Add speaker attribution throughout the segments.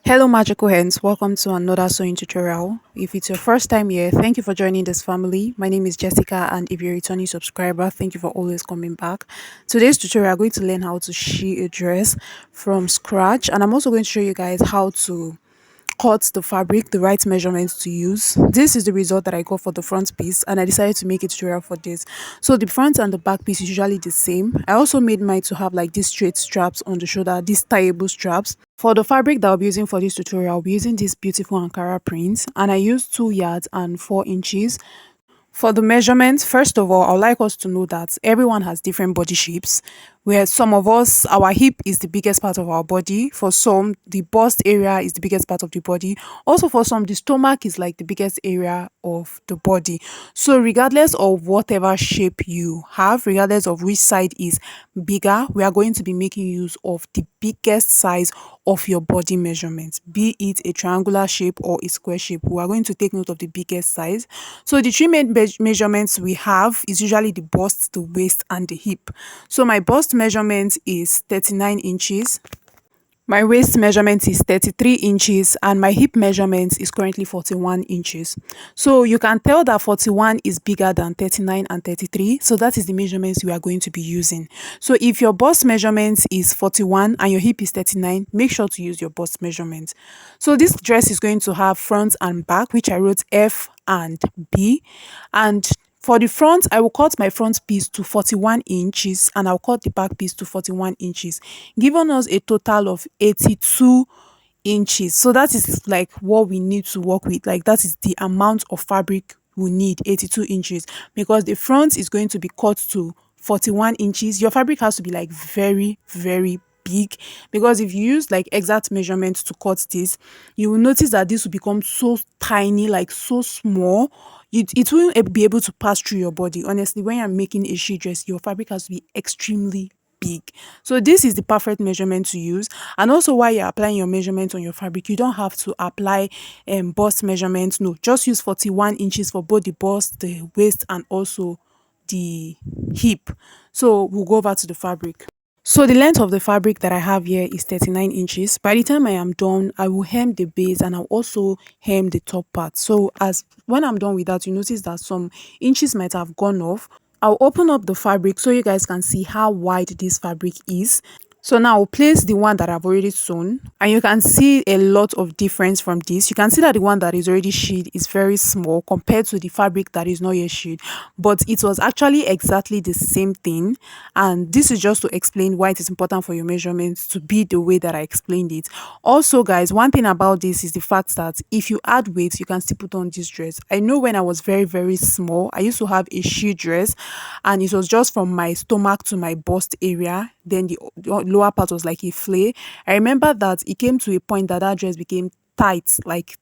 Speaker 1: Hello, magical hands. Welcome to another sewing tutorial. If it's your first time here, thank you for joining this family. My name is Jessica, and if you're a returning subscriber, thank you for always coming back. Today's tutorial, I'm going to learn how to shear a dress from scratch, and I'm also going to show you guys how to cut the fabric, the right measurements to use. This is the result that I got for the front piece, and I decided to make a tutorial for this. So the front and the back piece is usually the same. I also made mine to have like these straight straps on the shoulder, these tieable straps. For the fabric that I'll be using for this tutorial, I'll be using this beautiful Ankara print, and I used 2 yards and 4 inches. For the measurements, first of all, I would like us to know that everyone has different body shapes. Where some of us, our hip is the biggest part of our body. For some, the bust area is the biggest part of the body. Also, for some, the stomach is like the biggest area of the body. So, regardless of whatever shape you have, regardless of which side is bigger, we are going to be making use of the biggest size of your body measurement, be it a triangular shape or a square shape. We are going to take note of the biggest size. So the three main measurements we have is usually the bust, the waist, and the hip. So my bust measurement is 39 inches. My waist measurement is 33 inches and my hip measurement is currently 41 inches. So you can tell that 41 is bigger than 39 and 33. So that is the measurements we are going to be using. So if your bust measurement is 41 and your hip is 39, make sure to use your bust measurement. So this dress is going to have front and back, which I wrote F and B. And for the front, I will cut my front piece to 41 inches and I'll cut the back piece to 41 inches, giving us a total of 82 inches. So that is like what we need to work with. Like that is the amount of fabric we need, 82 inches, because the front is going to be cut to 41 inches. Your fabric has to be like very, very big, because if you use like exact measurements to cut this, you will notice that this will become so tiny, like so small. It won't be able to pass through your body. Honestly, when you're making a sheet dress, your fabric has to be extremely big. So this is the perfect measurement to use. And also, while you're applying your measurement on your fabric, you don't have to apply bust measurements. No, just use 41 inches for both the bust, the waist, and also the hip. So we'll go over to the fabric. So the length of the fabric that I have here is 39 inches. By the time I am done, I will hem the base and I'll also hem the top part. So as when I'm done with that, you notice that some inches might have gone off. I'll open up the fabric so you guys can see how wide this fabric is. So now I'll place the one that I've already sewn, and you can see a lot of difference from this. You can see that the one that is already shirred is very small compared to the fabric that is not yet shirred, but it was actually exactly the same thing. And this is just to explain why it is important for your measurements to be the way that I explained it. Also, guys, one thing about this is the fact that if you add weight, you can still put on this dress. I know when I was very, very small, I used to have a sheer dress, and it was just from my stomach to my bust area. Then the lower part was like a flare. I remember that it came to a point that that dress became tight, like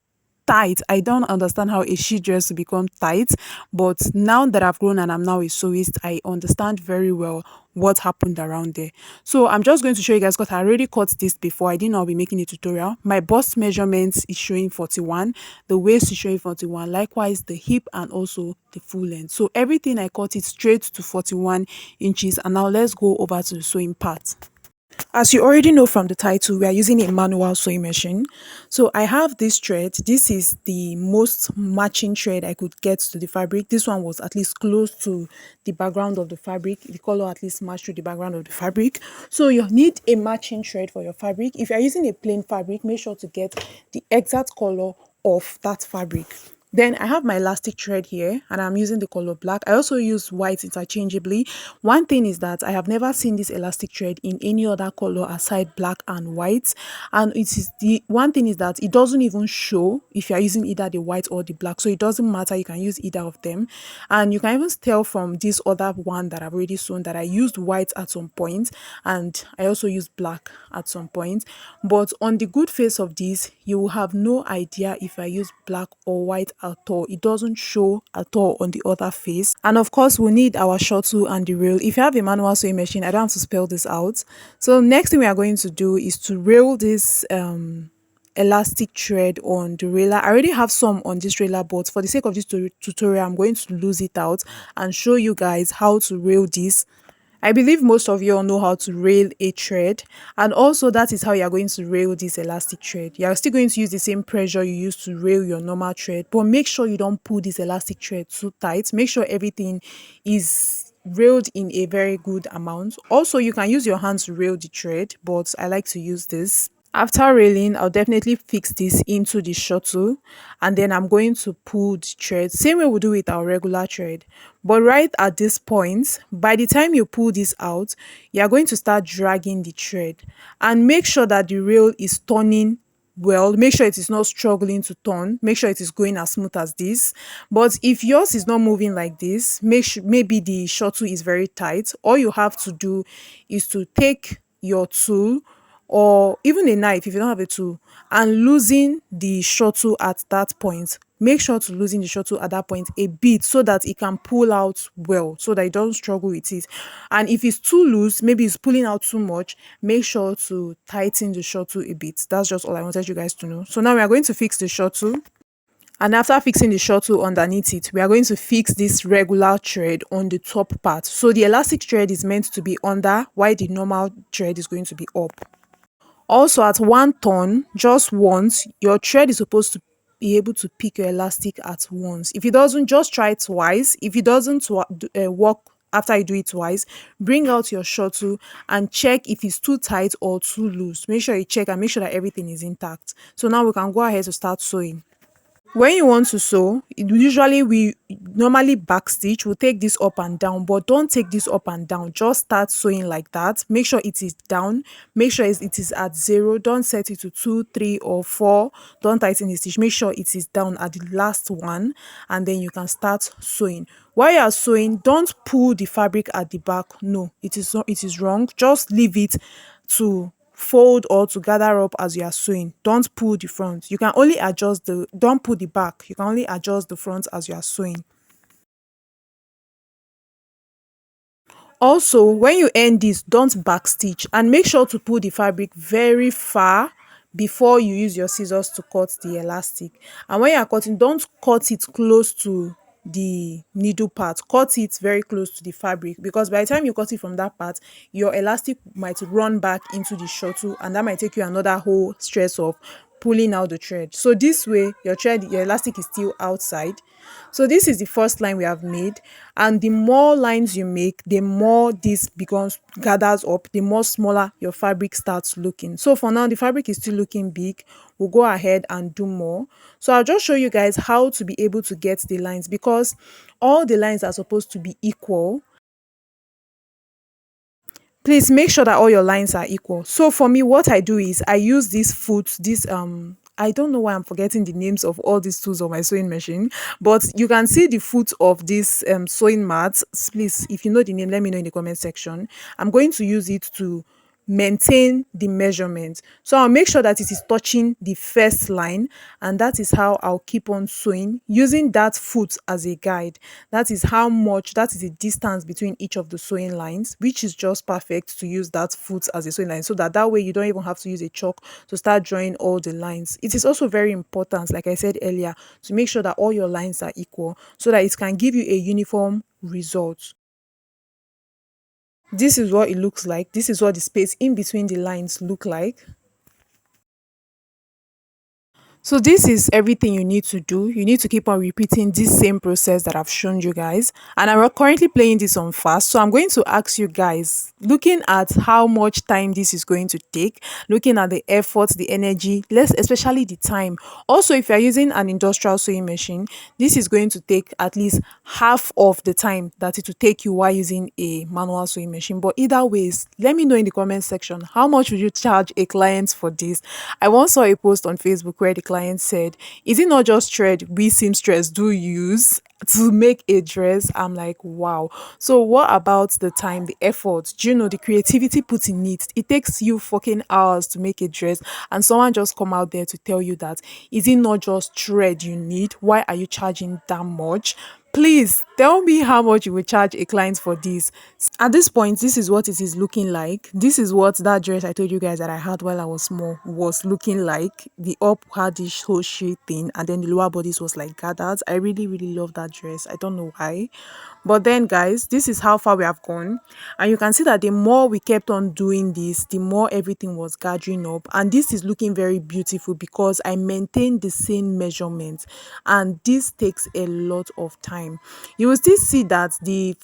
Speaker 1: tight. I don't understand how a she dress to become tight, but now that I've grown and I'm now a sewist, I understand very well what happened around there. So I'm just going to show you guys, because I already cut this before. I didn't know I'll be making a tutorial. My bust measurements is showing 41, the waist is showing 41, likewise the hip and also the full length. So everything I cut it straight to 41 inches. And now let's go over to the sewing part. As you already know from the title, we are using a manual sewing machine. So I have this thread. This is the most matching thread I could get to the fabric. This one was at least close to the background of the fabric. The color at least matched to the background of the fabric. So you need a matching thread for your fabric. If you are using a plain fabric, make sure to get the exact color of that fabric. Then I have my elastic thread here and I'm using the color black. I also use white interchangeably. One thing is that I have never seen this elastic thread in any other color aside black and white. And it is the one thing is that it doesn't even show if you're using either the white or the black. So it doesn't matter. You can use either of them. And you can even tell from this other one that I've already sewn that I used white at some point and I also used black at some point. But on the good face of this, you will have no idea if I use black or white at all. It doesn't show at all on the other face. And of course, we need our shuttle and the rail. If you have a manual sewing machine, I don't have to spell this out. So next thing we are going to do is to rail this elastic thread on the railer. I already have some on this railer, but for the sake of this tutorial, I'm going to lose it out and show you guys how to rail this I believe most of you all know how to rail a thread, and also that is how you are going to rail this elastic thread. You are still going to use the same pressure you use to rail your normal thread, but make sure you don't pull this elastic thread too tight. Make sure everything is railed in a very good amount. Also, you can use your hands to rail the thread, but I like to use this. After railing, I'll definitely fix this into the shuttle, and then I'm going to pull the thread same way we do with our regular thread. But right at this point, by the time you pull this out, you are going to start dragging the thread, and make sure that the rail is turning well. Make sure it is not struggling to turn. Make sure it is going as smooth as this. But if yours is not moving like this, make sure maybe the shuttle is very tight. All you have to do is to take your tool or even a knife if you don't have a tool, and loosen the shuttle at that point. Make sure to loosen the shuttle at that point a bit so that it can pull out well, so that you don't struggle with it. And if it's too loose, maybe it's pulling out too much, make sure to tighten the shuttle a bit. That's just all I wanted you guys to know. So now we are going to fix the shuttle. And after fixing the shuttle underneath it, we are going to fix this regular thread on the top part. So the elastic thread is meant to be under, while the normal thread is going to be up. Also, at one turn, just once, your thread is supposed to be able to pick your elastic at once. If it doesn't, just try twice. If it doesn't work after you do it twice, bring out your shuttle and check if it's too tight or too loose. Make sure you check and make sure that everything is intact. So now we can go ahead to start sewing. When you want to sew, usually we normally backstitch. We'll take this up and down, but don't take this up and down. Just start sewing like that. Make sure it is down. Make sure it is at 0. Don't set it to 2, 3, or 4. Don't tighten the stitch. Make sure it is down at the last one, and then you can start sewing. While you are sewing, don't pull the fabric at the back. No, it is wrong. Just leave it to fold or to gather up as you are sewing. Don't pull the front. You can only adjust the don't pull the back. You can only adjust the front as you are sewing. Also, when you end this, don't backstitch, and make sure to pull the fabric very far before you use your scissors to cut the elastic. And when you are cutting, don't cut it close to the needle part. Cut it very close to the fabric, because by the time you cut it from that part, your elastic might run back into the shuttle, and that might take you another whole stress of pulling out the thread. So this way your elastic is still outside. So this is the first line we have made, and the more lines you make, the more this becomes gathers up, the more smaller your fabric starts looking. So for now the fabric is still looking big. We'll go ahead and do more. So I'll just show you guys how to be able to get the lines, because all the lines are supposed to be equal. Please make sure that all your lines are equal. So for me, what I do is I use this foot, this I don't know why I'm forgetting the names of all these tools on my sewing machine, but you can see the foot of this sewing mat. Please, if you know the name, let me know in the comment section. I'm going to use it to maintain the measurement. So I'll make sure that it is touching the first line, and that is how I'll keep on sewing using that foot as a guide. That is the distance between each of the sewing lines, which is just perfect to use that foot as a sewing line, so that way you don't even have to use a chalk to start drawing all the lines. It is also very important, like I said earlier, to make sure that all your lines are equal so that it can give you a uniform result. This is what it looks like. This is what the space in between the lines look like. So this is everything you need to do. You need to keep on repeating this same process that I've shown you guys. And I'm currently playing this on fast. So I'm going to ask you guys, looking at how much time this is going to take, looking at the effort, the energy, less especially the time. Also, if you're using an industrial sewing machine, this is going to take at least half of the time that it will take you while using a manual sewing machine. But either ways, let me know in the comment section, how much would you charge a client for this? I once saw a post on Facebook where the client said, is it not just thread we seamstress do use to make a dress? I'm like, wow. So what about the time, the effort, do you know, the creativity put in it? It takes you fucking hours to make a dress, and someone just come out there to tell you that, is it not just thread you need? Why are you charging that much? Please tell me how much you will charge a client for this. At this point, this is what it is looking like. This is what that dress I told you guys that I had while I was small was looking like. The up had this whole shade thing, and then the lower bodies was like gathered. I really love that dress. I don't know why. But then, guys, this is how far we have gone. And you can see that the more we kept on doing this, the more everything was gathering up. And this is looking very beautiful because I maintained the same measurements. And this takes a lot of time. You will still see that the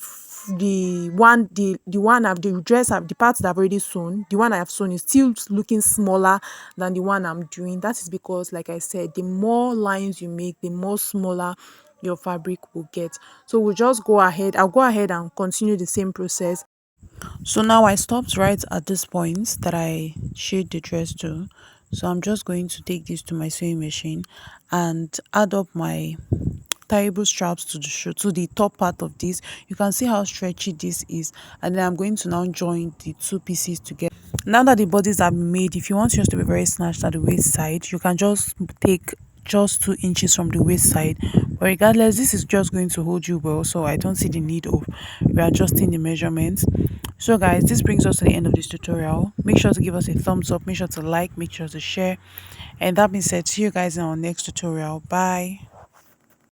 Speaker 1: one I've the dress I've the parts that I've already sewn, the one I have sewn is still looking smaller than the one I'm doing. That is because, like I said, the more lines you make, the more smaller your fabric will get. So we'll just go ahead. I'll go ahead and continue the same process. So now I stopped right at this point that I shade the dress to. So I'm just going to take this to my sewing machine and add up my tieable straps to the top part of this. You can see how stretchy this is, and then I'm going to now join the two pieces together. Now that the bodies are made, if you want yours to be very snatched at the waist side, you can just take just 2 inches from the waist side. But regardless, this is just going to hold you well, so I don't see the need of readjusting the measurements. So guys, this brings us to the end of this tutorial. Make sure to give us a thumbs up, make sure to like, make sure to share. And that being said, see you guys in our next tutorial. Bye.